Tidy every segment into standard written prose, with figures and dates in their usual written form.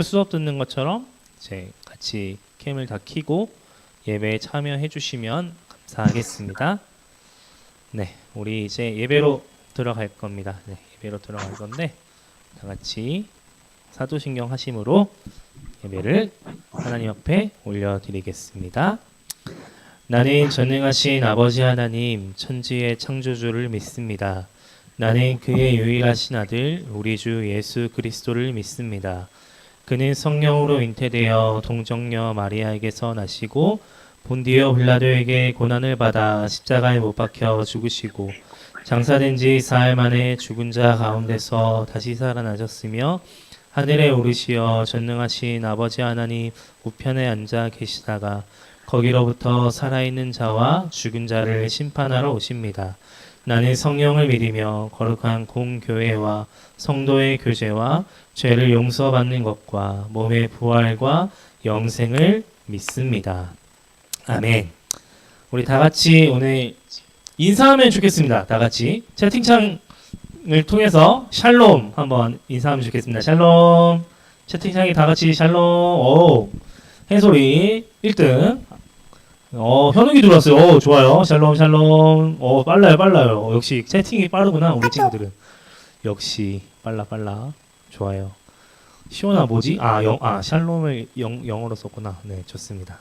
수업 듣는 것처럼 이제 같이 캠을 다 켜고 예배에 참여해 주시면 감사하겠습니다. 네, 우리 이제 예배로 들어갈 겁니다. 네, 예배로 들어갈 건데 다 같이 사도신경 하심으로 예배를 하나님 앞에 올려드리겠습니다. 나는 전능하신 아버지 하나님 천지의 창조주를 믿습니다. 나는 그의 유일하신 아들 우리 주 예수 그리스도를 믿습니다. 그는 성령으로 잉태되어 동정녀 마리아에게서 나시고 본디오 빌라도에게 고난을 받아 십자가에 못 박혀 죽으시고 장사된 지 사흘 만에 죽은 자 가운데서 다시 살아나셨으며 하늘에 오르시어 전능하신 아버지 하나님 우편에 앉아 계시다가 거기로부터 살아있는 자와 죽은 자를 심판하러 오십니다. 나는 성령을 믿으며 거룩한 공교회와 성도의 교제와 죄를 용서받는 것과 몸의 부활과 영생을 믿습니다. 아멘. 우리 다 같이 오늘 인사하면 좋겠습니다. 다 같이 채팅창을 통해서 샬롬 한번 인사하면 좋겠습니다. 샬롬. 채팅창에 다 같이 샬롬. 오. 해솔이 1등. 현욱이 들어왔어요. 좋아요. 샬롬 샬롬. 빨라요. 역시 채팅이 빠르구나. 우리 친구들은. 역시 빨라. 좋아요. 시원아 뭐지? 샬롬을 영어로 썼구나. 네, 좋습니다.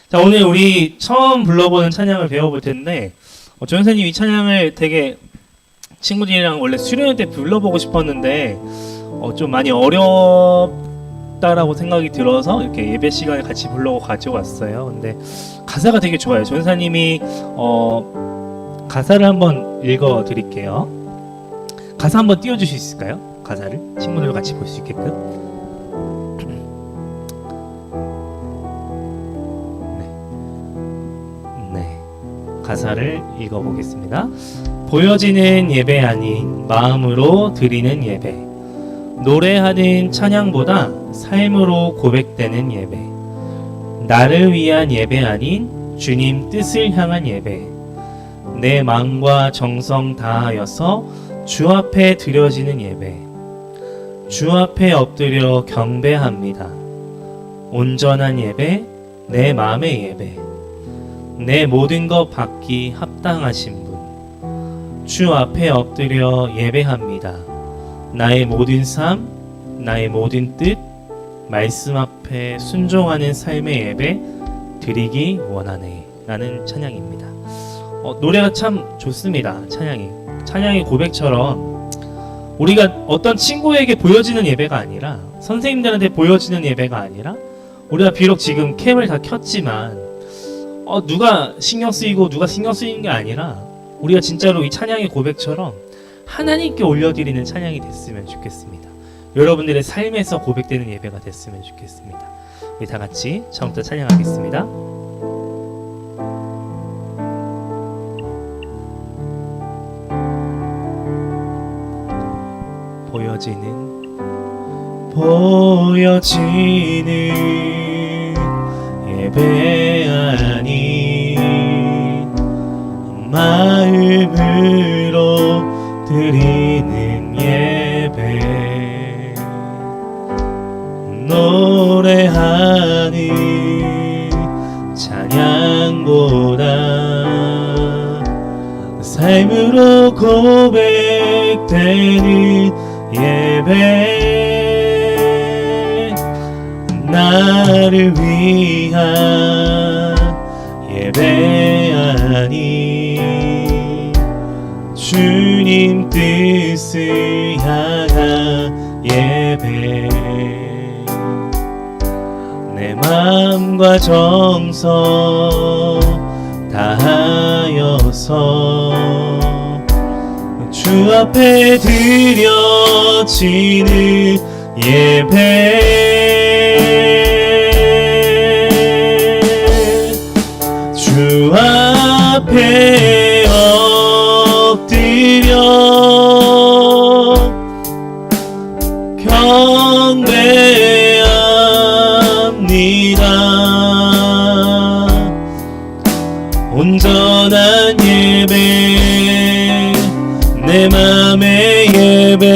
자, 오늘 우리 처음 불러보는 찬양을 배워볼 텐데 조 선생님 이 찬양을 되게 친구들이랑 원래 수련회 때 불러보고 싶었는데 좀 많이 어렵다라고 생각이 들어서 이렇게 예배 시간에 같이 부르고 가지고 왔어요. 근데 가사가 되게 좋아요. 조 선생님이 가사를 한번 읽어드릴게요. 가사 한번 띄워주실 수 있을까요? 가사를 친구들과 같이 볼 수 있게끔. 네, 가사를 읽어보겠습니다. 보여지는 예배 아닌 마음으로 드리는 예배, 노래하는 찬양보다 삶으로 고백되는 예배, 나를 위한 예배 아닌 주님 뜻을 향한 예배, 내 마음과 정성 다하여서 주 앞에 드려지는 예배, 주 앞에 엎드려 경배합니다. 온전한 예배, 내 마음의 예배, 내 모든 것 받기 합당하신 분, 주 앞에 엎드려 예배합니다. 나의 모든 삶, 나의 모든 뜻, 말씀 앞에 순종하는 삶의 예배 드리기 원하네 라는 찬양입니다. 노래가 참 좋습니다. 찬양의 고백처럼 우리가 어떤 친구에게 보여지는 예배가 아니라 선생님들한테 보여지는 예배가 아니라 우리가 비록 지금 캠을 다 켰지만 누가 신경 쓰이고 누가 신경 쓰이는 게 아니라 우리가 진짜로 이 찬양의 고백처럼 하나님께 올려드리는 찬양이 됐으면 좋겠습니다. 여러분들의 삶에서 고백되는 예배가 됐으면 좋겠습니다. 우리 다 같이 처음부터 찬양하겠습니다. 보여지는 예배 아닌 마음으로 드리는 예배, 노래하는 찬양보다 삶으로 고백되는 예배, 나를 위한 예배 아닌 주님 뜻을 향한 예배, 내 마음과 정성 다하여서 주 앞에 드려지는 예배, 주 앞에 엎드려 경배합니다. 온전한 예배, 내 맘의 예배,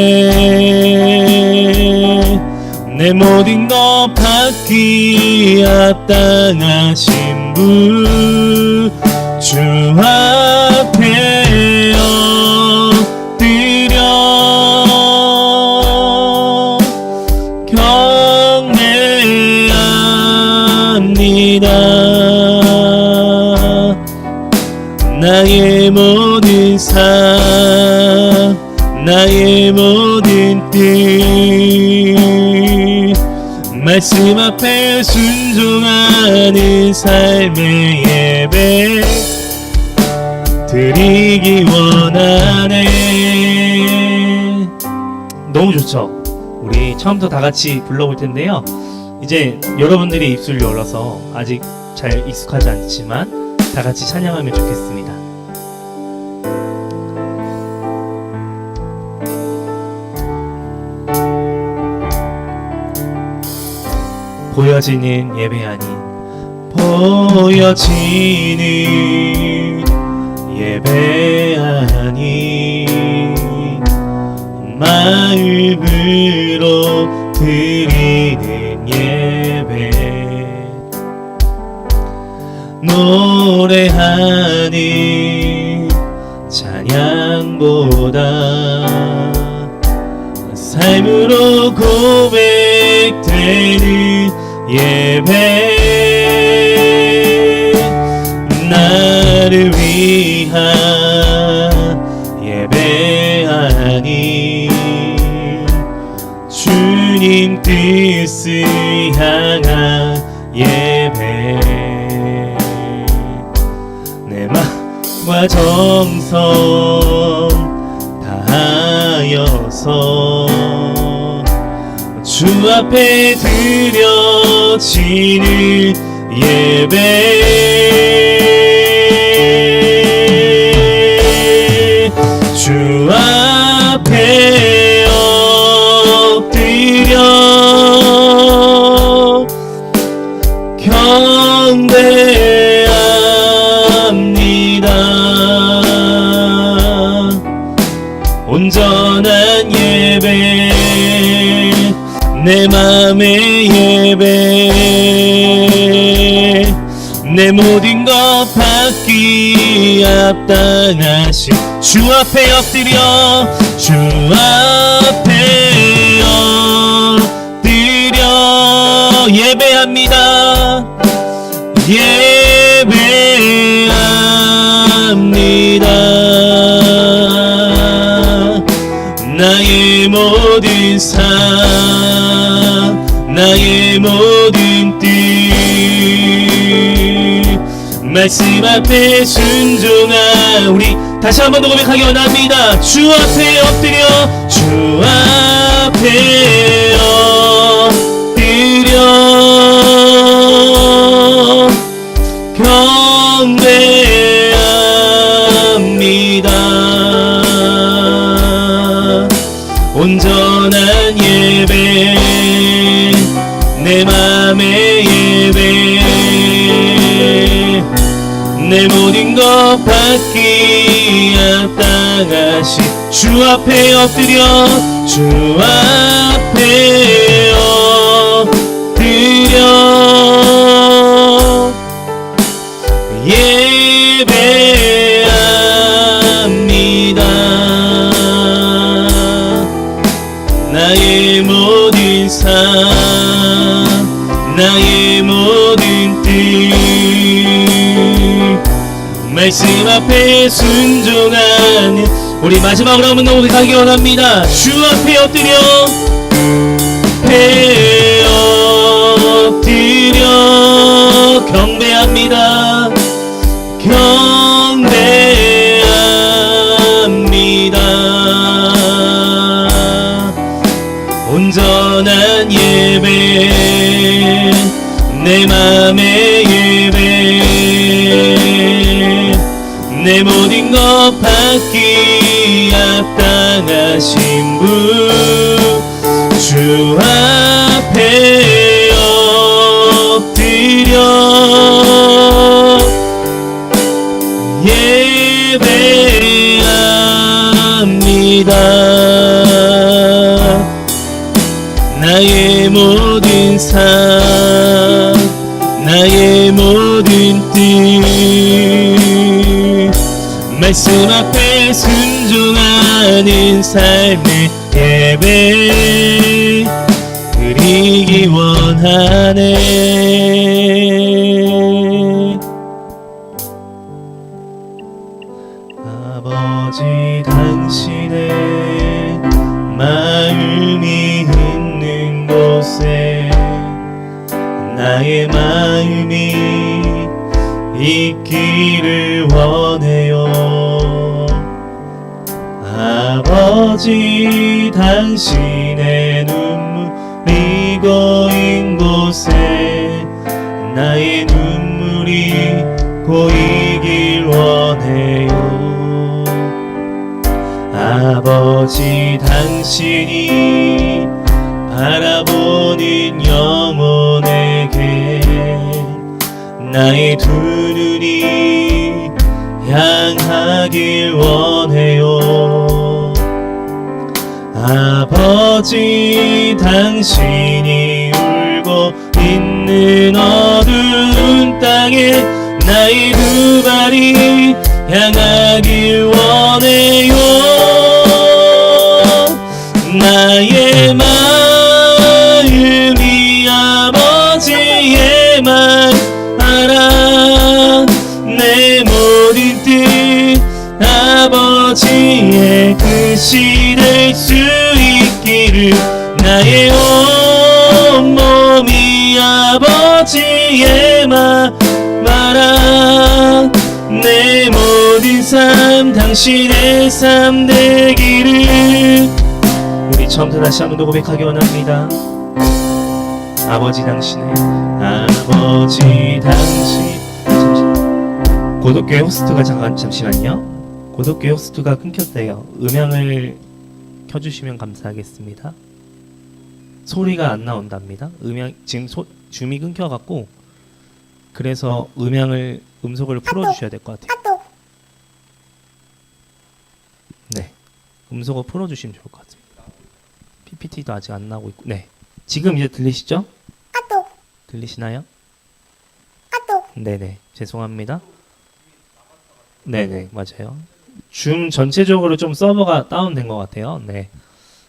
내 모든 것 것 받기 합당하신 분 주 앞에 엎드려 경배합니다. 나의 모든 삶 나의 모든 뜻 말씀 앞에 순종하는 삶의 예배 드리기 원하네. 너무 좋죠? 우리 처음부터 다 같이 불러볼 텐데요. 이제 여러분들이 입술 열어서 아직 잘 익숙하지 않지만 다 같이 찬양하면 좋겠습니다. 보여지는 예배 아닌 보여지는 예배 아닌 마음으로 드리는 예배 노래하는 찬양보다 삶으로 고백되는 예배 나를 위한 예배 아닌 주님 뜻을 향한 예배 내 마음과 정성 다하여서 주 앞에 드려지는 예배 주 앞에 엎드려 경배합니다. 온전한 예배 내 맘의 예배 내 모든 것 받기 합당하신 주 앞에 엎드려 주 앞에 엎드려 예배합니다. 예배합니다. 나의 모든 삶 나의 모든 뜻 말씀 앞에 순종한 우리 다시 한 번 더 고백하기 원합니다. 주 앞에 엎드려 주 앞에 엎드려 경배합니다. 온전한 예배 내 맘의 예배 내 모든 것 받기 합당하신 주 앞에 엎드려 주 앞에 엎드려 예배합니다. 나의 모든 삶 나의 모든 뜻 말씀 앞에 순종하는 우리 마지막으로 한번 더 가기 원합니다. 주 앞에 엎드려 엎드려 경배합니다. 경배합니다. 온전한 예배 내 맘의 예배 내 모든 것 받기 합당하신 분 주 앞에 엎드려 예배합니다. 나의 모든 삶 나의 모든 뜻 말씀 앞에 순종하는 삶의 예배 드리기 원하네. 아버지 당신의 마음이 있는 곳에 나의 마음이 있기를 원해요. 아버지 당신의 눈물이 고인 곳에 나의 눈물이 고이길 원해요. 아버지 당신이 바라보는 영혼에게 나의 두 눈이 향하길 원해요. 아버지 당신이 울고 있는 어두운 땅에 나의 두 발이 향하길 원해요. 나의 마음이 아버지의 말 알아. 내 모든 뜻 아버지의 뜻이 될 수 있기를 나의 온몸이 아버지의 말 알아. 내 모든 삶 당신의 삶 되기를. 우리 처음부터 다시 한 번 더 고백하기 원합니다. 아버지 당신의 아버지 당신. 고독교회 호스트가 잠시만요. 고독교회 호스트가 끊겼대요. 음향을 켜주시면 감사하겠습니다. 소리가 안 나온답니다. 지금 줌이 끊겨갖고 그래서 음속을 풀어주셔야 될 것 같아요. 네, 음속을 풀어주시면 좋을 것 같습니다. PPT도 아직 안 나오고 있고. 네, 지금 이제 들리시죠? 들리시나요? 네네, 죄송합니다. 네네, 맞아요. 줌 전체적으로 좀 서버가 다운된 것 같아요. 네,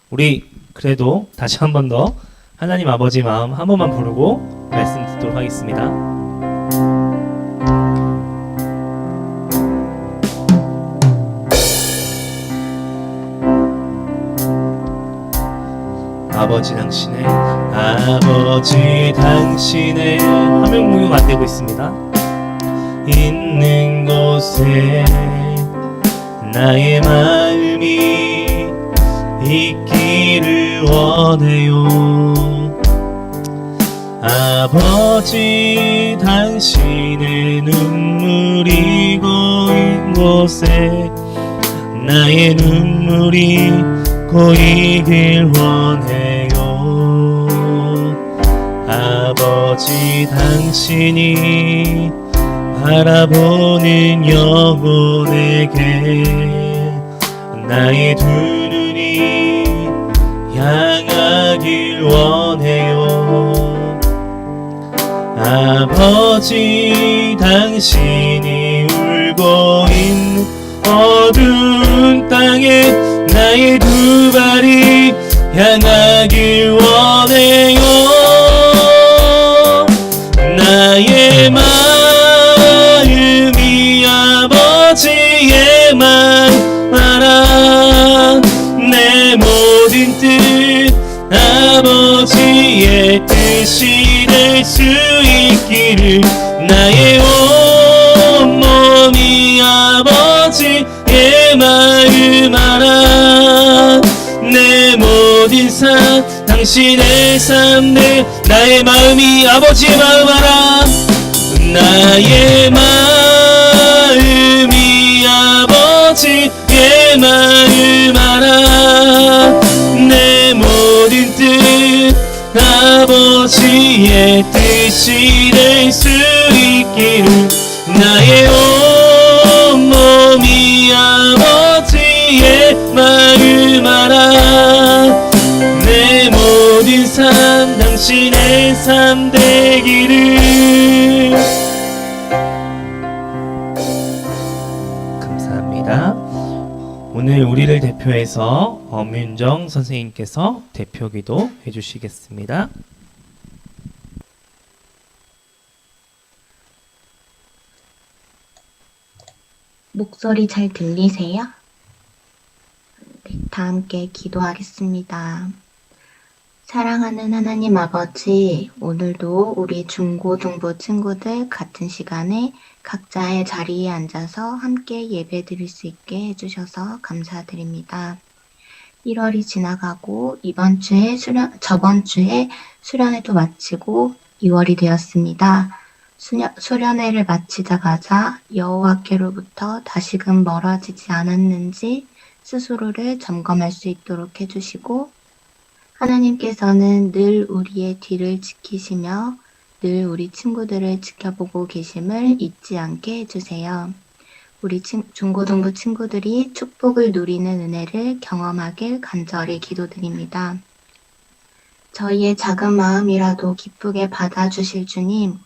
우리 그래도 다시 한 번 더 하나님 아버지 마음 한 번만 부르고 말씀 듣도록 하겠습니다. 아버지 당신의 화면 공유 안 되고 있습니다. 있는 곳에 나의 마음이 있기를 원해요. 아버지 당신의 눈물이 고인 곳에 나의 눈물이 고이길 원해요. 아버지 당신이 바라보는 영혼에게 나의 두 눈이 향하길 원해요. 아버지 당신이 울고 있는 어두운 땅에 나의 두 발이 향하길 원해요. 나의 마음이 아버지의 말 알아. 내 모든 뜻 아버지의 뜻이 될 수 있기를 나의 온몸이 아버지의 마음 알아. 내 모든 삶 당신의 삶들 나의 마음이 아버지의 마음 알아. 나의 마음이 아버지의 마음 알아. 내 모든 뜻 아버지의 뜻이 될 수 있기를 나의 온몸이 아버지의 마음 알아. 내 모든 삶 당신의 삶 되기를. 감사합니다. 오늘 우리를 대표해서 엄윤정 선생님께서 대표기도 해주시겠습니다. 목소리 잘 들리세요? 네, 다 함께 기도하겠습니다. 사랑하는 하나님 아버지, 오늘도 우리 중고등부 친구들 같은 시간에 각자의 자리에 앉아서 함께 예배 드릴 수 있게 해주셔서 감사드립니다. 1월이 지나가고 저번 주에 수련회도 마치고 2월이 되었습니다. 수련회를 마치자마자 여호와께로부터 다시금 멀어지지 않았는지 스스로를 점검할 수 있도록 해주시고, 하나님께서는 늘 우리의 뒤를 지키시며 늘 우리 친구들을 지켜보고 계심을 잊지 않게 해주세요. 우리 중고등부 친구들이 축복을 누리는 은혜를 경험하길 간절히 기도드립니다. 저희의 작은 마음이라도 기쁘게 받아주실 주님,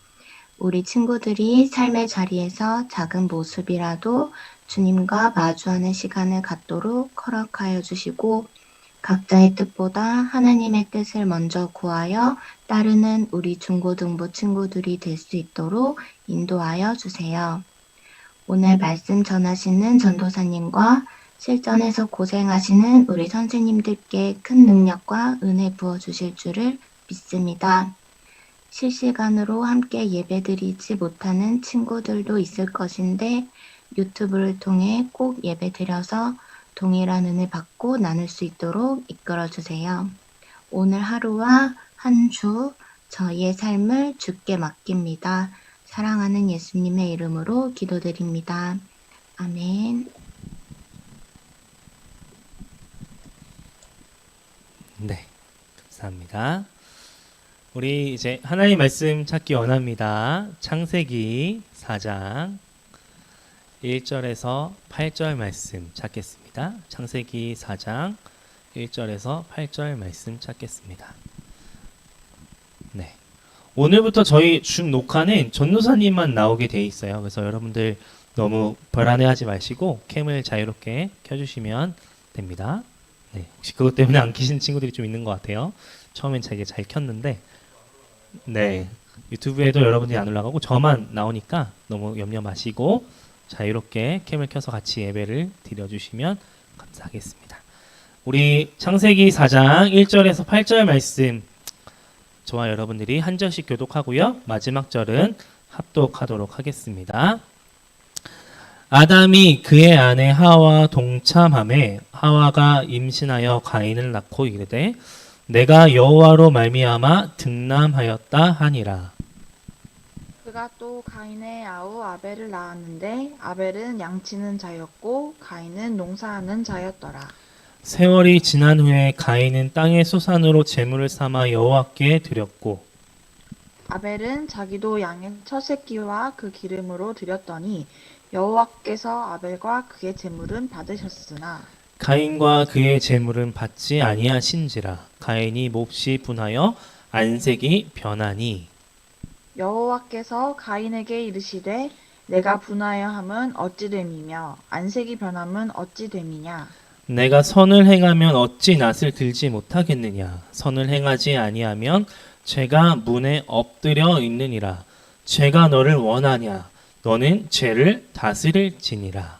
우리 친구들이 삶의 자리에서 작은 모습이라도 주님과 마주하는 시간을 갖도록 허락하여 주시고, 각자의 뜻보다 하나님의 뜻을 먼저 구하여 따르는 우리 중고등부 친구들이 될 수 있도록 인도하여 주세요. 오늘 말씀 전하시는 전도사님과 실전에서 고생하시는 우리 선생님들께 큰 능력과 은혜 부어주실 줄을 믿습니다. 실시간으로 함께 예배드리지 못하는 친구들도 있을 것인데 유튜브를 통해 꼭 예배드려서 동일한 은혜 받고 나눌 수 있도록 이끌어주세요. 오늘 하루와 한 주 저희의 삶을 주께 맡깁니다. 사랑하는 예수님의 이름으로 기도드립니다. 아멘. 네, 감사합니다. 우리 이제 하나님 말씀 찾기 원합니다. 창세기 4장 1절에서 8절 말씀 찾겠습니다. 창세기 4장 1절에서 8절 말씀 찾겠습니다. 네. 오늘부터 저희 줌 녹화는 전도사님만 나오게 돼 있어요. 그래서 여러분들 너무 불안해하지 마시고 캠을 자유롭게 켜주시면 됩니다. 네. 혹시 그것 때문에 안 켜신 친구들이 좀 있는 것 같아요. 처음엔 되게 잘 켰는데, 네. 유튜브에도 여러분들이 안 올라가고 저만 나오니까 너무 염려 마시고 자유롭게 캠을 켜서 같이 예배를 드려주시면 감사하겠습니다. 우리 창세기 4장 1절에서 8절 말씀 저와 여러분들이 한 절씩 교독하고요. 마지막 절은 합독하도록 하겠습니다. 아담이 그의 아내 하와와 동참하매 하와가 임신하여 가인을 낳고 이르되 내가 여호와로 말미암아 등남하였다 하니라. 그가 또 가인의 아우 아벨을 낳았는데 아벨은 양치는 자였고 가인은 농사하는 자였더라. 세월이 지난 후에 가인은 땅의 소산으로 제물을 삼아 여호와께 드렸고 아벨은 자기도 양의 첫 새끼와 그 기름으로 드렸더니 여호와께서 아벨과 그의 제물은 받으셨으나 가인과 그의 제물은 받지 아니하신지라. 가인이 몹시 분하여 안색이 변하니 여호와께서 가인에게 이르시되 내가 분하여 함은 어찌 됨이며 안색이 변함은 어찌 됨이냐. 내가 선을 행하면 어찌 낯을 들지 못하겠느냐. 선을 행하지 아니하면 죄가 문에 엎드려 있느니라. 죄가 너를 원하냐. 너는 죄를 다스릴지니라.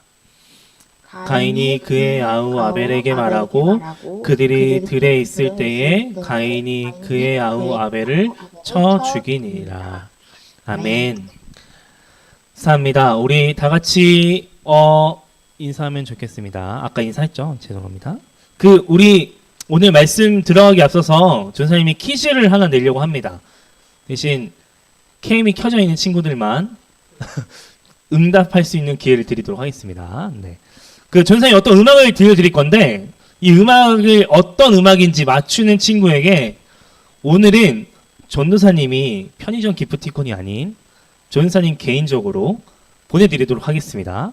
가인이 그의 아우 아벨에게 말하고 그들이 들에 있을 때에 가인이 그의 아우 아벨을 쳐 죽이니라. 아멘. 감사합니다. 우리 다 같이 인사하면 좋겠습니다. 아까 인사했죠? 죄송합니다. 우리 오늘 말씀 들어가기 앞서서 전사님이 퀴즈를 하나 내려고 합니다. 대신 캠이 켜져 있는 친구들만 응답할 수 있는 기회를 드리도록 하겠습니다. 네. 전사님 어떤 음악을 들려드릴 건데 이 음악을 어떤 음악인지 맞추는 친구에게 오늘은 전도사님이 편의점 기프티콘이 아닌 전도사님 개인적으로 보내드리도록 하겠습니다.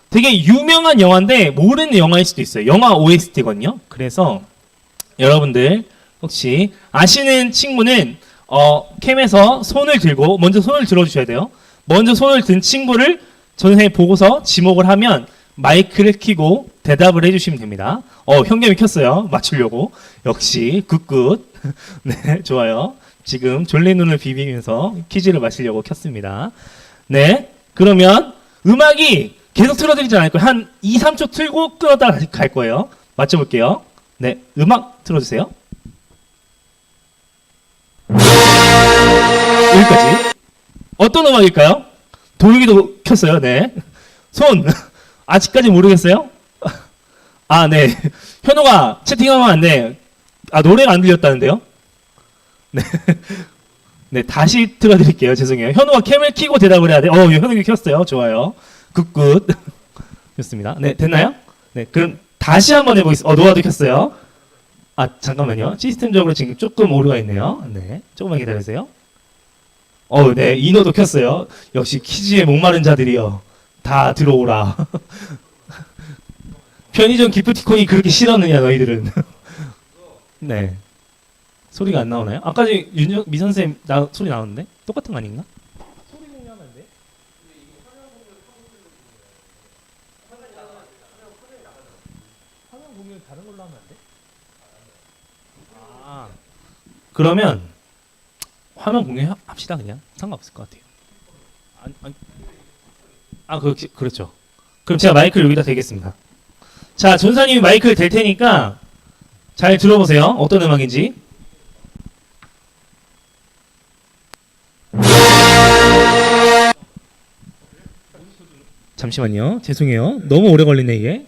되게 유명한 영화인데 모르는 영화일 수도 있어요. 영화 OST거든요. 그래서 여러분들 혹시 아시는 친구는 캠에서 손을 들고 먼저 손을 들어주셔야 돼요. 먼저 손을 든 친구를 전 선생님 보고서 지목을 하면 마이크를 켜고 대답을 해주시면 됩니다. 현겸이 켰어요. 맞추려고. 역시 굿굿. 네, 좋아요. 지금 졸린 눈을 비비면서 퀴즈를 마시려고 켰습니다. 네, 그러면 음악이 계속 틀어드리지 않을 거예요. 한 2, 3초 틀고 끌어다 갈 거예요. 맞춰볼게요. 네, 음악 틀어주세요. 여기까지. 어떤 음악일까요? 도육이도 켰어요. 네. 손. 아직까지 모르겠어요? 아, 네. 현우가 채팅하면 안 돼. 아, 노래가 안 들렸다는데요? 네. 네, 다시 틀어드릴게요. 죄송해요. 현우가 캠을 켜고 대답을 해야 돼. 현우가 켰어요. 좋아요. 굿굿. 좋습니다. 네, 됐나요? 네, 그럼 다시 한번 해보겠습니다. 노아도 켰어요. 아, 잠깐만요. 시스템적으로 지금 조금 오류가 있네요. 네, 조금만 기다려주세요. 네, 인어도 켰어요. 역시 퀴즈에 목마른 자들이여. 다 들어오라. 편의점 기프티콘이 그렇게 싫었느냐, 너희들은. 네. 소리가 안 나오나요? 아까 미 선생님 소리 나오는데? 똑같은 거 아닌가? 소리 공유하면 안 돼? 화면 공유 다른 걸로 하면 안 돼? 아, 그러면 화면 공유 합시다 그냥. 상관없을 것 같아요. 그렇죠. 그럼 제가 마이크를 여기다 대겠습니다. 자, 전사님이 마이크를 댈 테니까 잘 들어보세요. 어떤 음악인지. 잠시만요. 죄송해요. 너무 오래 걸리네 이게.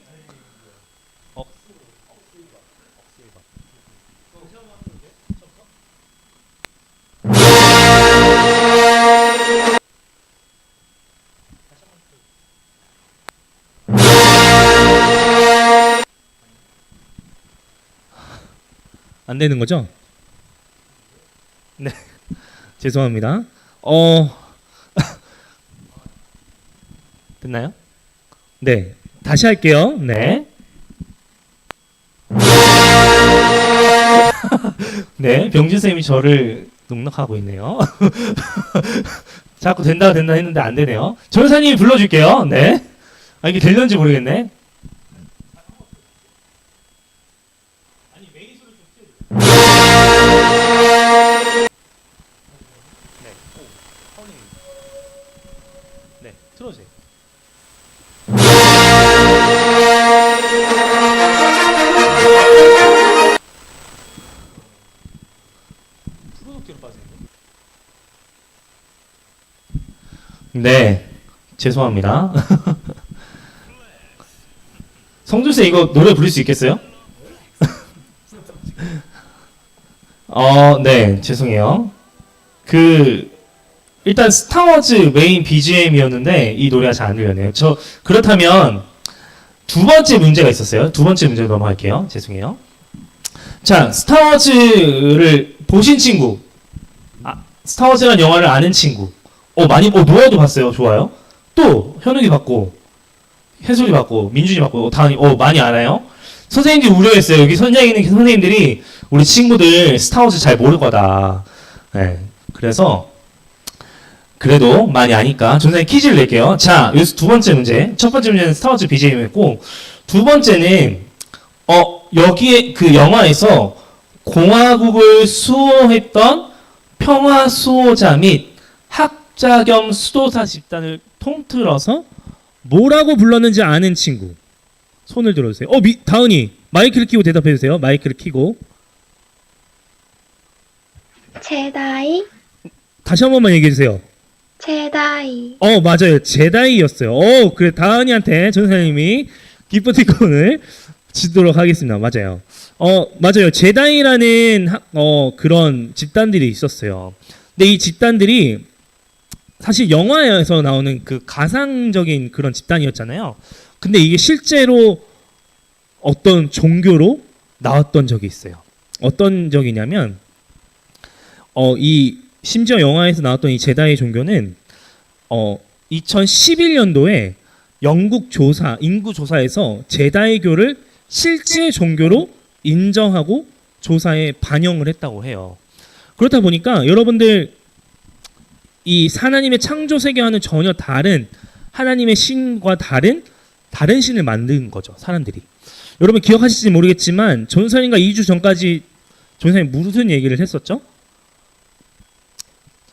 안 되는 거죠? 네. 죄송합니다. 됐나요? 네. 다시 할게요. 네. 네. 병진 쌤이 저를 농락하고 있네요. 자꾸 된다 했는데 안 되네요. 전사님이 불러줄게요. 네. 이게 될런지 모르겠네. 네, 틀어주세요. 네, 죄송합니다. 성준쌤 이거 노래 부를 수 있겠어요? 네, 죄송해요. 일단 스타워즈 메인 BGM이었는데 이 노래가 잘 안 들렸네요. 그렇다면 두 번째 문제가 있었어요. 두 번째 문제로 넘어갈게요. 죄송해요. 자, 스타워즈를 보신 친구, 스타워즈라는 영화를 아는 친구, 노아도 봤어요. 좋아요. 또 현욱이 봤고, 혜솔이 봤고, 민준이 봤고, 다은이 많이 알아요. 선생님들이 우려했어요. 여기 현장에 있는 선생님들이 우리 친구들 스타워즈 잘 모를 거다. 네, 그래서 그래도 많이 아니까 전사님 퀴즈를 낼게요. 자, 여기서 두 번째 문제. 첫 번째 문제는 스타워즈 BGM이었고, 두 번째는 여기에 그 영화에서 공화국을 수호했던 평화 수호자 및 학자 겸 수도사 집단을 통틀어서 뭐라고 불렀는지 아는 친구. 손을 들어주세요. 다은이 마이크를 켜고 대답해 주세요. 마이크를 켜고. 제다이, 다시 한 번만 얘기해 주세요. 제다이. 맞아요. 제다이였어요. 그래, 다은이한테 전사님이 기프티콘을 주도록 하겠습니다. 맞아요. 맞아요. 제다이라는 그런 집단들이 있었어요. 근데 이 집단들이 사실 영화에서 나오는 그 가상적인 그런 집단이었잖아요. 근데 이게 실제로 어떤 종교로 나왔던 적이 있어요. 어떤 적이냐면 심지어 영화에서 나왔던 이 제다이 종교는 2011년도에 영국 인구 조사에서 제다이교를 실제 종교로 인정하고 조사에 반영을 했다고 해요. 그렇다 보니까 여러분들 이 하나님의 창조 세계와는 전혀 다른 하나님의 신과 다른 신을 만든 거죠. 사람들이. 여러분 기억하실지 모르겠지만 전사님과 2주 전까지 전사님 무슨 얘기를 했었죠?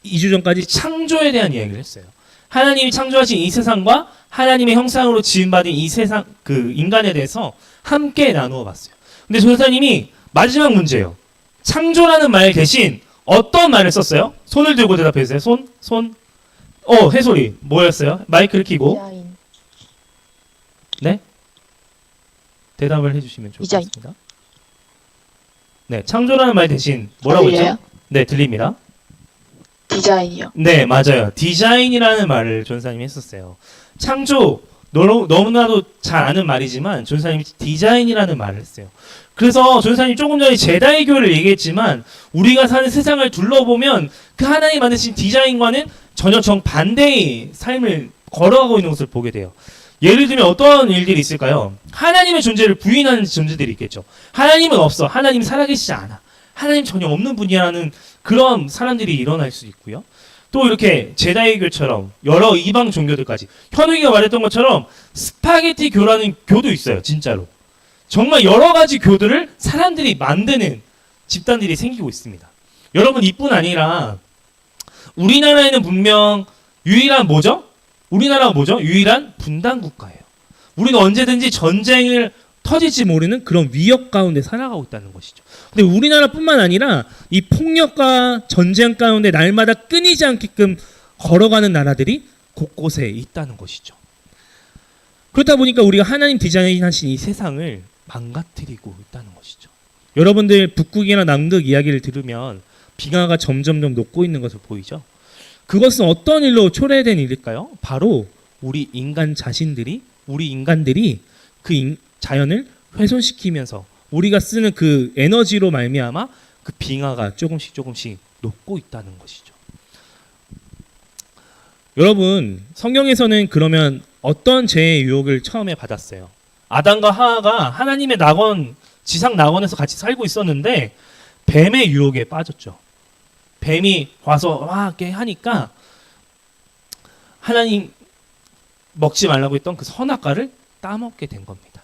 2주 전까지 창조에 대한 이야기를 했어요. 하나님이 창조하신 이 세상과 하나님의 형상으로 지음받은 이 세상 그 인간에 대해서 함께 나누어 봤어요. 근데 전사님이 마지막 문제예요. 창조라는 말 대신 어떤 말을 썼어요? 손을 들고 대답해 주세요. 손. 해솔이 뭐였어요? 마이크를 켜고. 디자인. 네? 대답을 해주시면 좋을 것 디자인. 같습니다. 네, 창조라는 말 대신 뭐라고 들려요? 했죠? 네, 들립니다. 디자인이요. 네, 맞아요. 디자인이라는 말을 전사님이 했었어요. 창조 너무나도 잘 아는 말이지만 전사님이 디자인이라는 말을 했어요. 그래서 전사님 조금 전에 제다이교를 얘기했지만 우리가 사는 세상을 둘러보면 그 하나님 만드신 디자인과는 전혀 정반대의 삶을 걸어가고 있는 것을 보게 돼요. 예를 들면 어떤 일들이 있을까요? 하나님의 존재를 부인하는 존재들이 있겠죠. 하나님은 없어. 하나님 살아계시지 않아. 하나님 전혀 없는 분이라는 그런 사람들이 일어날 수 있고요. 또 이렇게 제다이교처럼 여러 이방 종교들까지 현욱이가 말했던 것처럼 스파게티 교라는 교도 있어요. 진짜로. 정말 여러 가지 교들을 사람들이 만드는 집단들이 생기고 있습니다. 여러분 이뿐 아니라 우리나라에는 분명 유일한 뭐죠? 우리나라가 뭐죠? 유일한 분단 국가예요. 우리는 언제든지 전쟁을 터질지 모르는 그런 위협 가운데 살아가고 있다는 것이죠. 근데 우리나라뿐만 아니라 이 폭력과 전쟁 가운데 날마다 끊이지 않게끔 걸어가는 나라들이 곳곳에 있다는 것이죠. 그렇다 보니까 우리가 하나님 디자인하신 이 세상을 망가뜨리고 있다는 것이죠. 여러분들 북극이나 남극 이야기를 들으면 빙하가 점점점 녹고 있는 것을 보이죠. 그것은 어떤 일로 초래된 일일까요? 바로 우리 인간들이 그 자연을 훼손시키면서 우리가 쓰는 그 에너지로 말미암아 그 빙하가 조금씩 녹고 있다는 것이죠. 여러분 성경에서는 그러면 어떤 죄의 유혹을 처음에 받았어요? 아담과 하와가 하나님의 낙원, 지상 낙원에서 같이 살고 있었는데 뱀의 유혹에 빠졌죠. 뱀이 와서 이렇게 하니까 하나님 먹지 말라고 했던 그 선악과를 따먹게 된 겁니다.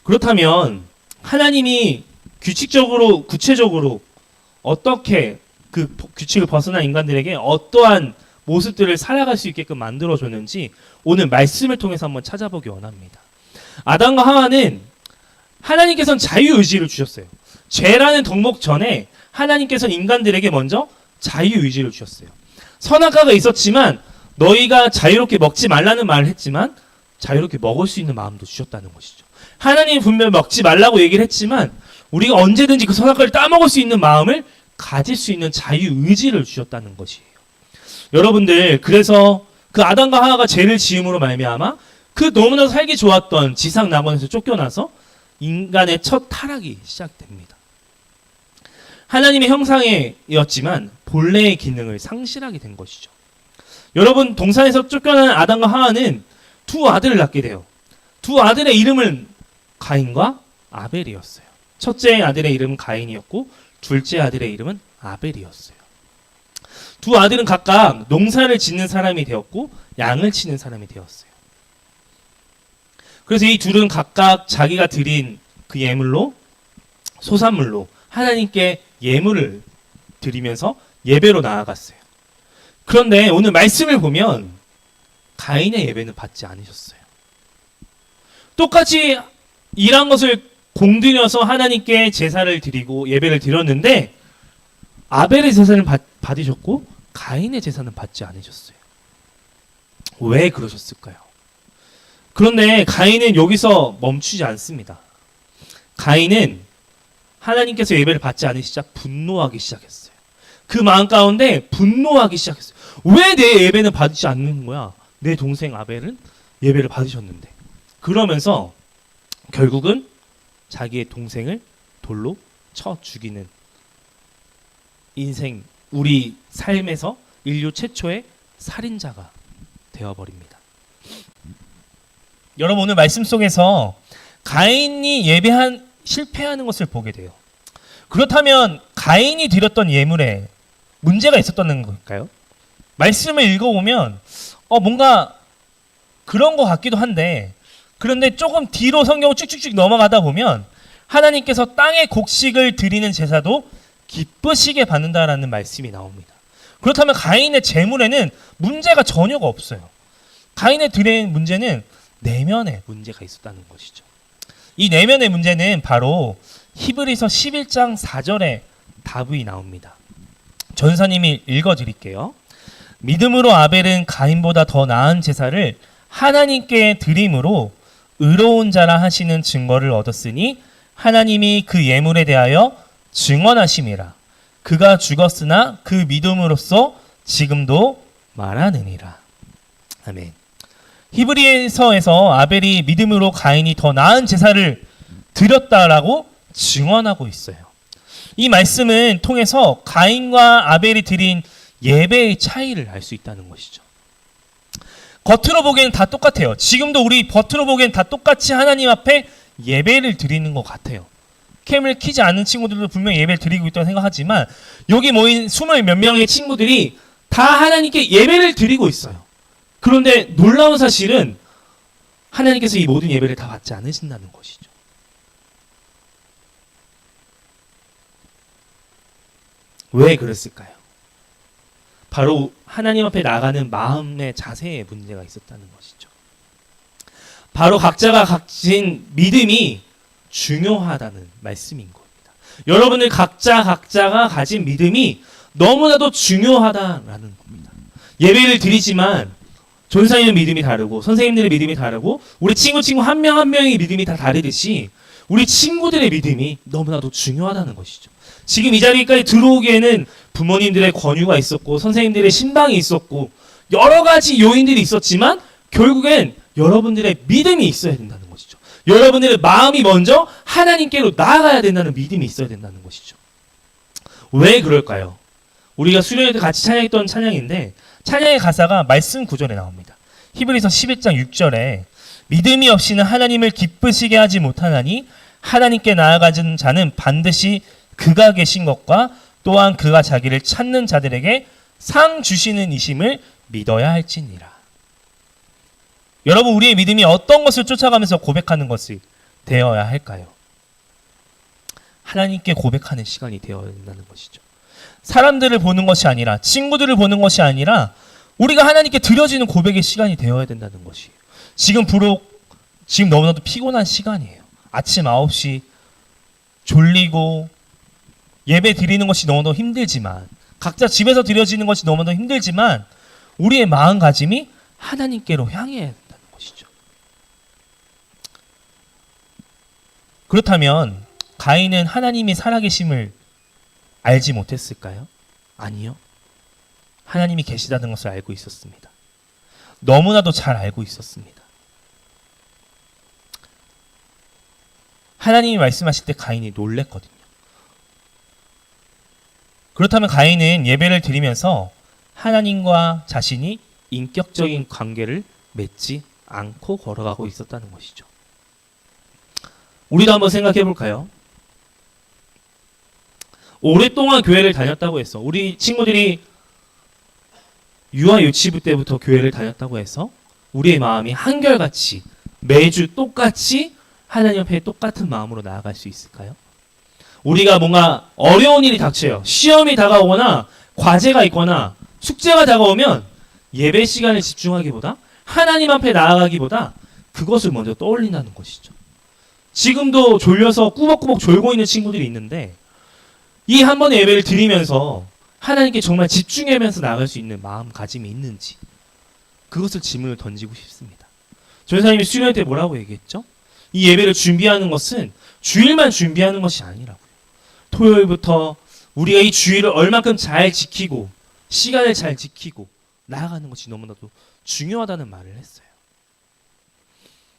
그렇다면 하나님이 구체적으로 어떻게 그 규칙을 벗어난 인간들에게 어떠한 모습들을 살아갈 수 있게끔 만들어줬는지 오늘 말씀을 통해서 한번 찾아보기 원합니다. 아담과 하와는 하나님께서는 자유의지를 주셨어요. 죄라는 덕목 전에 하나님께서는 인간들에게 먼저 자유의지를 주셨어요. 선악과가 있었지만 너희가 자유롭게 먹지 말라는 말을 했지만 자유롭게 먹을 수 있는 마음도 주셨다는 것이죠. 하나님이 분명 먹지 말라고 얘기를 했지만 우리가 언제든지 그 선악과를 따먹을 수 있는 마음을 가질 수 있는 자유의지를 주셨다는 것이에요. 여러분들 그래서 그 아담과 하와가 죄를 지음으로 말미암아 그 너무나 살기 좋았던 지상 낙원에서 쫓겨나서 인간의 첫 타락이 시작됩니다. 하나님의 형상이었지만 본래의 기능을 상실하게 된 것이죠. 여러분 동산에서 쫓겨난 아담과 하와는 두 아들을 낳게 돼요. 두 아들의 이름은 가인과 아벨이었어요. 첫째 아들의 이름은 가인이었고 둘째 아들의 이름은 아벨이었어요. 두 아들은 각각 농사를 짓는 사람이 되었고 양을 치는 사람이 되었어요. 그래서 이 둘은 각각 자기가 드린 그 예물로 소산물로 하나님께 예물을 드리면서 예배로 나아갔어요. 그런데 오늘 말씀을 보면 가인의 예배는 받지 않으셨어요. 똑같이 일한 것을 공들여서 하나님께 제사를 드리고 예배를 드렸는데 아벨의 제사는 받으셨고 가인의 제사는 받지 않으셨어요. 왜 그러셨을까요? 그런데 가인은 여기서 멈추지 않습니다. 가인은 하나님께서 예배를 받지 않으시자 분노하기 시작했어요. 그 마음 가운데 분노하기 시작했어요. 왜 내 예배는 받지 않는 거야? 내 동생 아벨은 예배를 받으셨는데. 그러면서 결국은 자기의 동생을 돌로 쳐 죽이는 인생, 우리 삶에서 인류 최초의 살인자가 되어버립니다. 여러분 오늘 말씀 속에서 가인이 실패하는 것을 보게 돼요. 그렇다면 가인이 드렸던 예물에 문제가 있었다는 걸까요? 말씀을 읽어보면 뭔가 그런 것 같기도 한데, 그런데 조금 뒤로 성경을 쭉쭉쭉 넘어가다 보면 하나님께서 땅의 곡식을 드리는 제사도 기쁘시게 받는다라는 말씀이 나옵니다. 그렇다면 가인의 제물에는 문제가 전혀가 없어요. 가인의 드린 문제는 내면에 문제가 있었다는 것이죠. 이 내면의 문제는 바로 히브리서 11장 4절에 답이 나옵니다. 전사님이 읽어드릴게요. 믿음으로 아벨은 가인보다 더 나은 제사를 하나님께 드림으로 의로운 자라 하시는 증거를 얻었으니 하나님이 그 예물에 대하여 증언하심이라. 그가 죽었으나 그 믿음으로써 지금도 말하느니라. 아멘. 히브리서에서 아벨이 믿음으로 가인이 더 나은 제사를 드렸다라고 증언하고 있어요. 이 말씀은 통해서 가인과 아벨이 드린 예배의 차이를 알 수 있다는 것이죠. 겉으로 보기에는 다 똑같아요. 지금도 우리 겉으로 보기에는 다 똑같이 하나님 앞에 예배를 드리는 것 같아요. 캠을 키지 않는 친구들도 분명히 예배를 드리고 있다고 생각하지만 여기 모인 20 몇 명의 친구들이 다 하나님께 예배를 드리고 있어요. 그런데 놀라운 사실은 하나님께서 이 모든 예배를 다 받지 않으신다는 것이죠. 왜 그랬을까요? 바로 하나님 앞에 나가는 마음의 자세에 문제가 있었다는 것이죠. 바로 각자가 가진 믿음이 중요하다는 말씀인 겁니다. 여러분들 각자가 가진 믿음이 너무나도 중요하다라는 겁니다. 예배를 드리지만 전사님의 믿음이 다르고 선생님들의 믿음이 다르고 우리 친구 한 명 한 명의 믿음이 다 다르듯이 우리 친구들의 믿음이 너무나도 중요하다는 것이죠. 지금 이 자리까지 들어오기에는 부모님들의 권유가 있었고 선생님들의 신방이 있었고 여러 가지 요인들이 있었지만 결국엔 여러분들의 믿음이 있어야 된다는 것이죠. 여러분들의 마음이 먼저 하나님께로 나아가야 된다는 믿음이 있어야 된다는 것이죠. 왜 그럴까요? 우리가 수련회 때 같이 찬양했던 찬양인데 찬양의 가사가 말씀 구절에 나옵니다. 히브리서 11장 6절에 믿음이 없이는 하나님을 기쁘시게 하지 못하나니 하나님께 나아가는 자는 반드시 그가 계신 것과 또한 그가 자기를 찾는 자들에게 상 주시는 이심을 믿어야 할지니라. 여러분, 우리의 믿음이 어떤 것을 쫓아가면서 고백하는 것이 되어야 할까요? 하나님께 고백하는 시간이 되어야 된다는 것이죠. 사람들을 보는 것이 아니라, 친구들을 보는 것이 아니라 우리가 하나님께 드려지는 고백의 시간이 되어야 된다는 것이에요. 지금 너무나도 피곤한 시간이에요. 아침 9시 졸리고 예배 드리는 것이 너무나도 힘들지만, 각자 집에서 드려지는 것이 너무나도 힘들지만 우리의 마음가짐이 하나님께로 향해야 된다는 것이죠. 그렇다면 가인은 하나님이 살아계심을 알지 못했을까요? 아니요. 하나님이 계시다는 것을 알고 있었습니다. 너무나도 잘 알고 있었습니다. 하나님이 말씀하실 때 가인이 놀랬거든요. 그렇다면 가인은 예배를 드리면서 하나님과 자신이 인격적인 관계를 맺지 않고 걸어가고 있었다는 것이죠. 우리도 한번 생각해 볼까요? 오랫동안 교회를 다녔다고 해서, 우리 친구들이 유아 유치부 때부터 교회를 다녔다고 해서 우리의 마음이 한결같이 매주 똑같이 하나님 앞에 똑같은 마음으로 나아갈 수 있을까요? 우리가 뭔가 어려운 일이 닥쳐요. 시험이 다가오거나 과제가 있거나 숙제가 다가오면 예배 시간에 집중하기보다, 하나님 앞에 나아가기보다 그것을 먼저 떠올린다는 것이죠. 지금도 졸려서 꾸벅꾸벅 졸고 있는 친구들이 있는데 이 한 번의 예배를 드리면서 하나님께 정말 집중하면서 나아갈 수 있는 마음가짐이 있는지, 그것을 질문을 던지고 싶습니다. 전사님이 수련회 때 뭐라고 얘기했죠? 이 예배를 준비하는 것은 주일만 준비하는 것이 아니라고요. 토요일부터 우리가 이 주일을 얼만큼 잘 지키고 시간을 잘 지키고 나아가는 것이 너무나도 중요하다는 말을 했어요.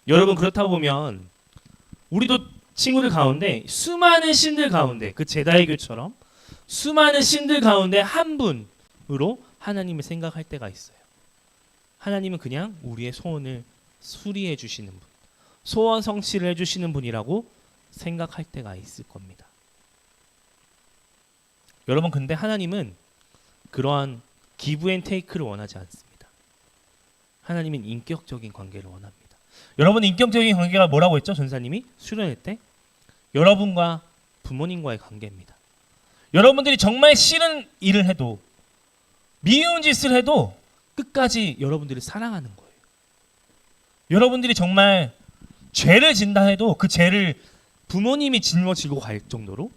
여러분, 그렇다 보면 우리도 친구들 가운데 수많은 신들 가운데, 그 제다이교처럼 수많은 신들 가운데 한 분으로 하나님을 생각할 때가 있어요. 하나님은 그냥 우리의 소원을 수리해 주시는 분, 소원 성취를 해주시는 분이라고 생각할 때가 있을 겁니다. 여러분 근데 하나님은 그러한 기브 앤 테이크를 원하지 않습니다. 하나님은 인격적인 관계를 원합니다. 여러분 인격적인 관계가 뭐라고 했죠? 전사님이 수련회 때 여러분과 부모님과의 관계입니다. 여러분들이 정말 싫은 일을 해도 미운 짓을 해도 끝까지 여러분들을 사랑하는 거예요. 여러분들이 정말 죄를 진다 해도 그 죄를 부모님이 짊어지고 갈 정도로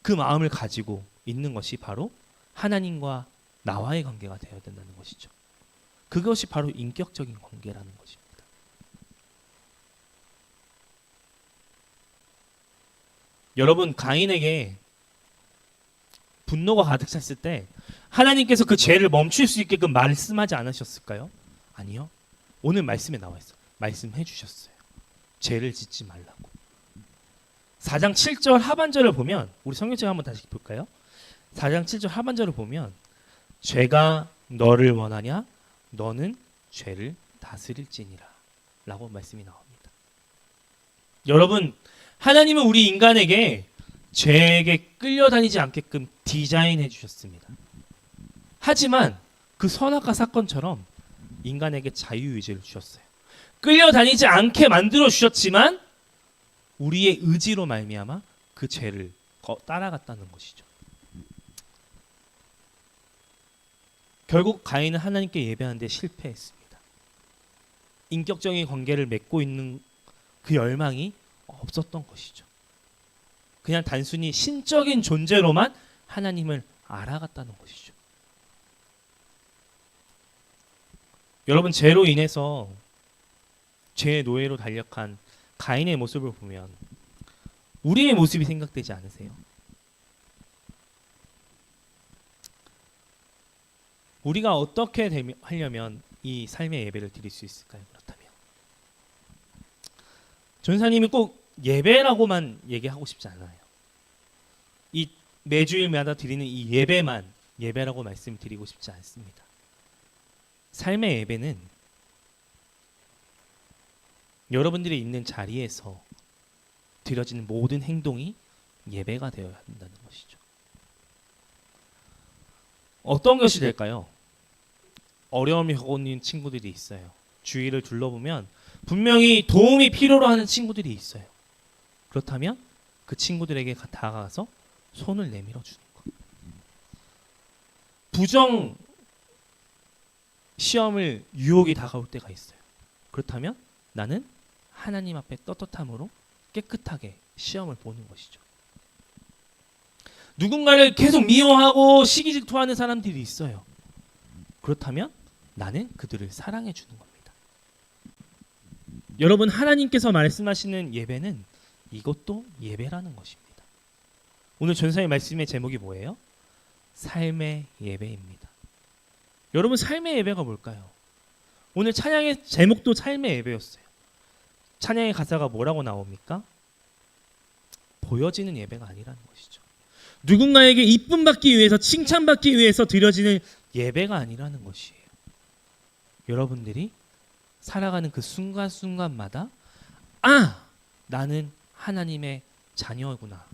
그 마음을 가지고 있는 것이 바로 하나님과 나와의 관계가 되어야 된다는 것이죠. 그것이 바로 인격적인 관계라는 것입니다. 여러분 가인에게 분노가 가득 찼을 때 하나님께서 그 죄를 멈출 수 있게끔 말씀하지 않으셨을까요? 아니요. 오늘 말씀에 나와 있어. 말씀해 주셨어요. 죄를 짓지 말라고. 4장 7절 하반절을 보면 우리 성경책 한번 다시 볼까요? 4장 7절 하반절을 보면 죄가 너를 원하냐? 너는 죄를 다스릴지니라 라고 말씀이 나옵니다. 여러분 하나님은 우리 인간에게 죄에게 끌려다니지 않게끔 디자인해 주셨습니다. 하지만 그 선악과 사건처럼 인간에게 자유의지를 주셨어요. 끌려다니지 않게 만들어 주셨지만 우리의 의지로 말미암아 그 죄를 따라갔다는 것이죠. 결국 가인은 하나님께 예배하는데 실패했습니다. 인격적인 관계를 맺고 있는 그 열망이 없었던 것이죠. 그냥 단순히 신적인 존재로만 하나님을 알아갔다는 것이죠. 여러분 죄로 인해서 죄의 노예로 달력한 가인의 모습을 보면 우리의 모습이 생각되지 않으세요? 우리가 어떻게 하려면 이 삶의 예배를 드릴 수 있을까요? 그렇다면 전사님이 꼭 예배라고만 얘기하고 싶지 않아요. 이 매주일마다 드리는 이 예배만 예배라고 말씀드리고 싶지 않습니다. 삶의 예배는 여러분들이 있는 자리에서 드려지는 모든 행동이 예배가 되어야 한다는 것이죠. 어떤 것이 될까요? 어려움이 겪고 있는 친구들이 있어요. 주위를 둘러보면 분명히 도움이 필요로 하는 친구들이 있어요. 그렇다면 그 친구들에게 다가가서 손을 내밀어 주는 것. 부정 시험을 유혹이 다가올 때가 있어요. 그렇다면 나는 하나님 앞에 떳떳함으로 깨끗하게 시험을 보는 것이죠. 누군가를 계속 미워하고 시기 질투하는 사람들이 있어요. 그렇다면 나는 그들을 사랑해 주는 겁니다. 여러분 하나님께서 말씀하시는 예배는 이것도 예배라는 것입니다. 오늘 전사의 말씀의 제목이 뭐예요? 삶의 예배입니다. 여러분 삶의 예배가 뭘까요? 오늘 찬양의 제목도 삶의 예배였어요. 찬양의 가사가 뭐라고 나옵니까? 보여지는 예배가 아니라는 것이죠. 누군가에게 이쁨 받기 위해서 칭찬받기 위해서 드려지는 예배가 아니라는 것이에요. 여러분들이 살아가는 그 순간순간마다 나는 하나님의 자녀구나.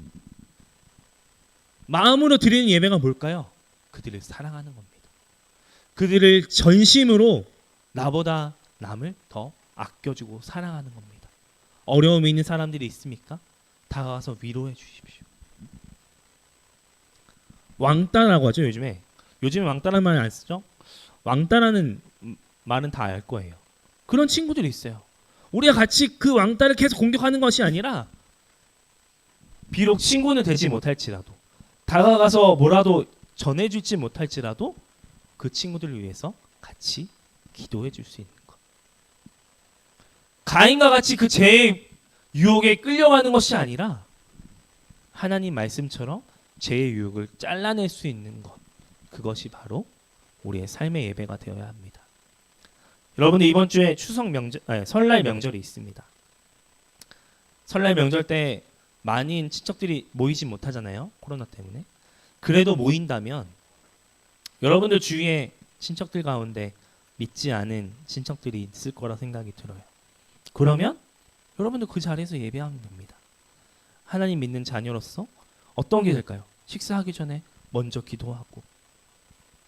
마음으로 드리는 예배가 뭘까요? 그들을 사랑하는 겁니다. 그들을 전심으로 나보다 남을 더 아껴주고 사랑하는 겁니다. 어려움이 있는 사람들이 있습니까? 다가가서 위로해 주십시오. 왕따라고 하죠 요즘에. 요즘에 왕따라는 말 안 쓰죠? 왕따라는 말은 다 알 거예요. 그런 친구들이 있어요. 우리가 같이 그 왕따를 계속 공격하는 것이 아니라 비록 친구는 되지 못할지라도 다가가서 뭐라도 전해줄지 못할지라도 그 친구들을 위해서 같이 기도해 줄 수 있는 것. 가인과 같이 그 죄의 유혹에 끌려가는 것이 아니라 하나님 말씀처럼 죄의 유혹을 잘라낼 수 있는 것. 그것이 바로 우리의 삶의 예배가 되어야 합니다. 여러분들 이번 주에 설날 명절이 있습니다. 설날 명절 때 많은 친척들이 모이지 못하잖아요. 코로나 때문에. 그래도 모인다면 여러분들 주위에 친척들 가운데 믿지 않은 친척들이 있을 거라 생각이 들어요. 그러면 여러분들 그 자리에서 예배하면 됩니다. 하나님 믿는 자녀로서 어떤 게 될까요? 식사하기 전에 먼저 기도하고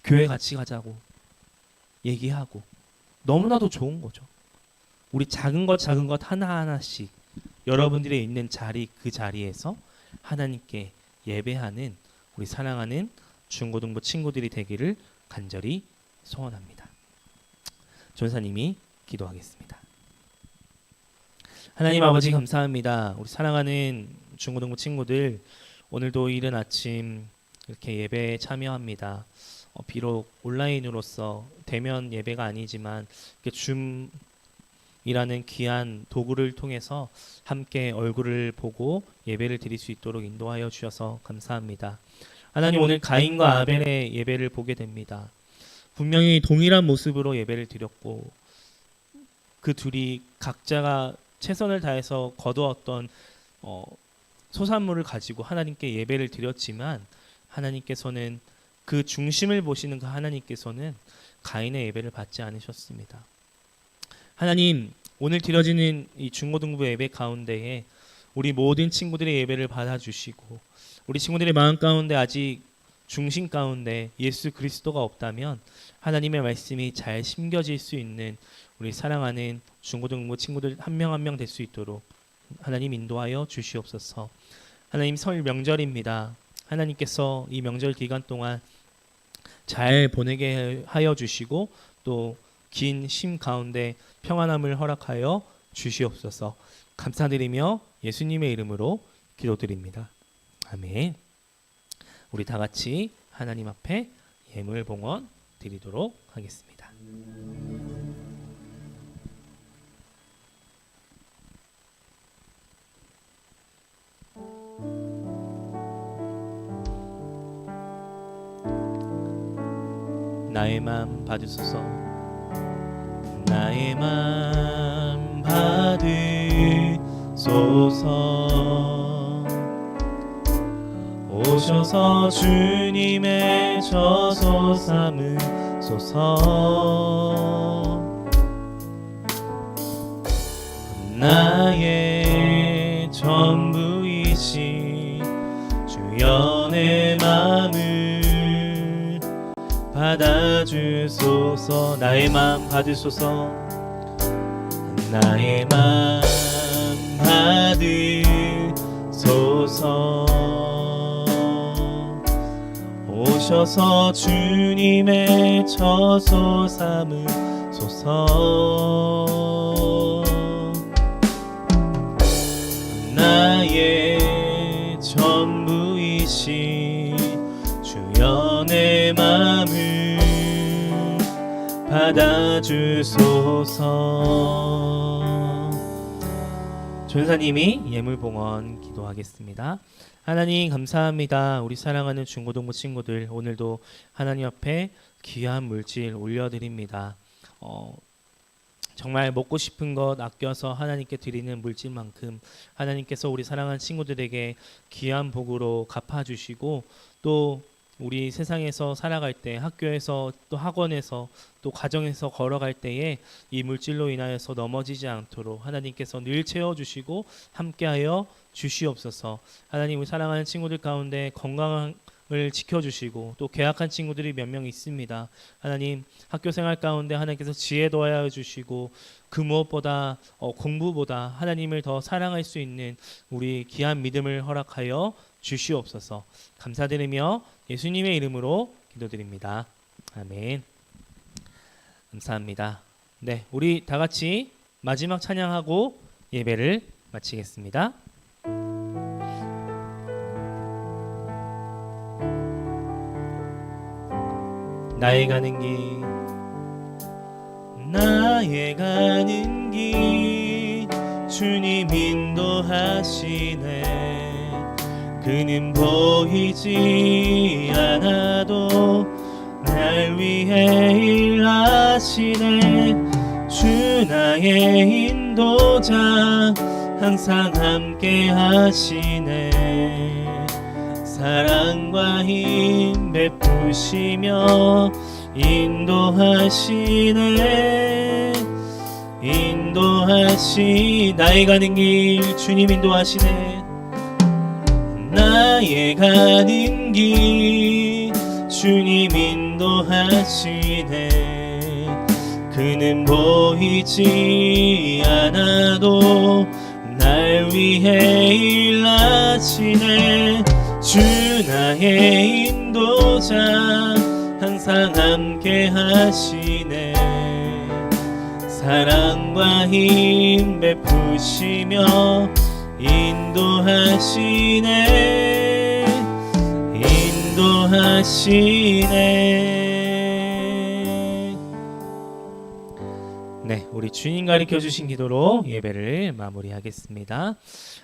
교회 같이 가자고 얘기하고 너무나도 좋은 거죠. 우리 작은 것 하나하나씩 여러분들이 있는 자리 그 자리에서 하나님께 예배하는 우리 사랑하는 중고등부 친구들이 되기를 간절히 소원합니다. 전사님이 기도하겠습니다. 하나님 아버지 감사합니다. 우리 사랑하는 중고등부 친구들 오늘도 이른 아침 이렇게 예배에 참여합니다. 비록 온라인으로서 대면 예배가 아니지만 이렇게 줌이라는 귀한 도구를 통해서 함께 얼굴을 보고 예배를 드릴 수 있도록 인도하여 주셔서 감사합니다. 하나님 오늘 가인과 아벨의 예배를 보게 됩니다. 분명히 동일한 모습으로 예배를 드렸고 그 둘이 각자가 최선을 다해서 거두었던 소산물을 가지고 하나님께 예배를 드렸지만 하나님께서는 그 중심을 보시는 그 하나님께서는 가인의 예배를 받지 않으셨습니다. 하나님 오늘 드려지는 이 중고등부 예배 가운데에 우리 모든 친구들의 예배를 받아주시고 우리 친구들의 마음 가운데 아직 중심 가운데 예수 그리스도가 없다면 하나님의 말씀이 잘 심겨질 수 있는 우리 사랑하는 중고등부 친구들 한 명 한 명 될 수 있도록 하나님 인도하여 주시옵소서. 하나님 설 명절입니다. 하나님께서 이 명절 기간 동안 잘 보내게 하여 주시고 또 긴 쉼 가운데 평안함을 허락하여 주시옵소서. 감사드리며 예수님의 이름으로 기도드립니다. 아멘. 우리 다 같이 하나님 앞에 예물 봉헌 드리도록 하겠습니다. 나의 맘 받으소서. 나의 맘 받으소서. 오셔서 주님의 저소 삼으소서. 나의 전부이신 주여 내 맘을 받아주소서. 나의 맘 받으소서. 나의 맘 받으소서. 오셔서 주님의 저소 삼으소서. 나의 전부이신 주여 내 맘을 받아주소서. 전사님이 예물봉헌 기도하겠습니다. 하나님 감사합니다. 우리 사랑하는 중고등부 친구들 오늘도 하나님 앞에 귀한 물질 올려드립니다. 정말 먹고 싶은 것 아껴서 하나님께 드리는 물질만큼 하나님께서 우리 사랑하는 친구들에게 귀한 복으로 갚아주시고 또 우리 세상에서 살아갈 때 학교에서 또 학원에서 또 가정에서 걸어갈 때에 이 물질로 인하여서 넘어지지 않도록 하나님께서 늘 채워주시고 함께하여 주시옵소서. 하나님 우리 사랑하는 친구들 가운데 건강을 지켜주시고 또 계약한 친구들이 몇 명 있습니다. 하나님 학교 생활 가운데 하나님께서 지혜 더하여 주시고 그 무엇보다 공부보다 하나님을 더 사랑할 수 있는 우리 귀한 믿음을 허락하여 주시옵소서. 감사드리며 예수님의 이름으로 기도드립니다. 아멘. 감사합니다. 네, 우리 다 같이 마지막 찬양하고 예배를 마치겠습니다. 나의 가는 길, 나의 가는 길, 주님 인도하시네. 그는 보이지 않아도 날 위해 일하시네. 주 나의 인도자, 항상 함께 하시네. 사랑과 힘 베푸시며 인도하시네. 나의 가는 길 주님 인도하시네. 나의 가는 길 주님 인도하시네. 그는 보이지 않아도 날 위해 일하시네. 주 나의 인도자 항상 함께 하시네. 사랑과 힘 베푸시며 인도하시네. 인도하시네. 네, 우리 주님 가르쳐 주신 기도로 예배를 마무리하겠습니다.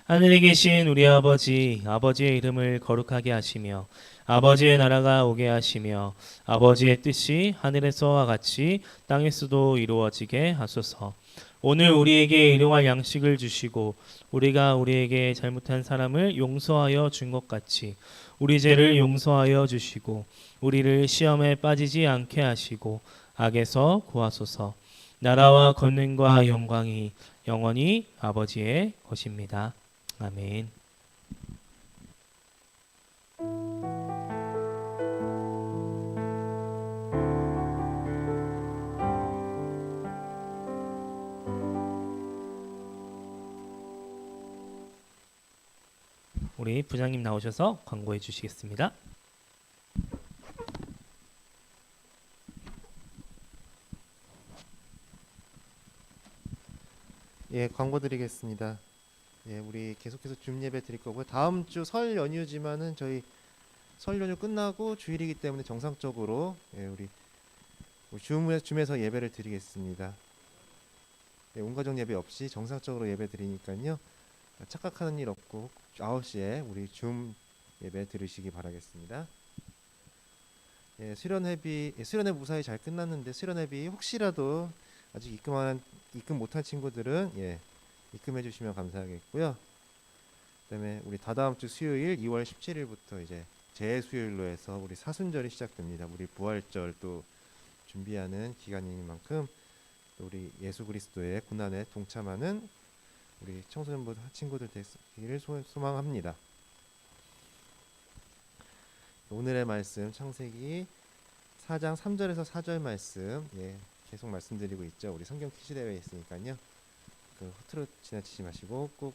하늘에 계신 우리 아버지, 아버지의 이름을 거룩하게 하시며 아버지의 나라가 오게 하시며 아버지의 뜻이 하늘에서와 같이 땅에서도 이루어지게 하소서. 오늘 우리에게 일용할 양식을 주시고 우리가 우리에게 잘못한 사람을 용서하여 준 것 같이 우리 죄를 용서하여 주시고 우리를 시험에 빠지지 않게 하시고 악에서 구하소서. 나라와 권능과 영광이 영원히 아버지의 것입니다. 아멘. 우리 부장님 나오셔서 광고해 주시겠습니다. 예, 광고 드리겠습니다. 예, 우리 계속해서 줌 예배 드릴 거고요. 다음 주 설 연휴지만은 저희 설 연휴 끝나고 주일이기 때문에 정상적으로 우리 줌에서 예배를 드리겠습니다. 예, 온가족 예배 없이 정상적으로 예배 드리니까요. 착각하는 일 없고 9시에 우리 줌 예배 들으시기 바라겠습니다. 예, 수련회비 무사히 잘 끝났는데 수련회비 혹시라도 아직 입금 못한 친구들은 입금해 주시면 감사하겠고요. 그다음에 우리 다다음 주 수요일 2월 17일부터 이제 재수요일로 해서 우리 사순절이 시작됩니다. 우리 부활절 또 준비하는 기간인 만큼 우리 예수 그리스도의 고난에 동참하는 우리 청소년부 친구들 되기를 소망합니다. 오늘의 말씀 창세기 4장 3절에서 4절 말씀 계속 말씀드리고 있죠. 우리 성경 퀴즈 대회에 있으니까요. 그 허투루 지나치지 마시고 꼭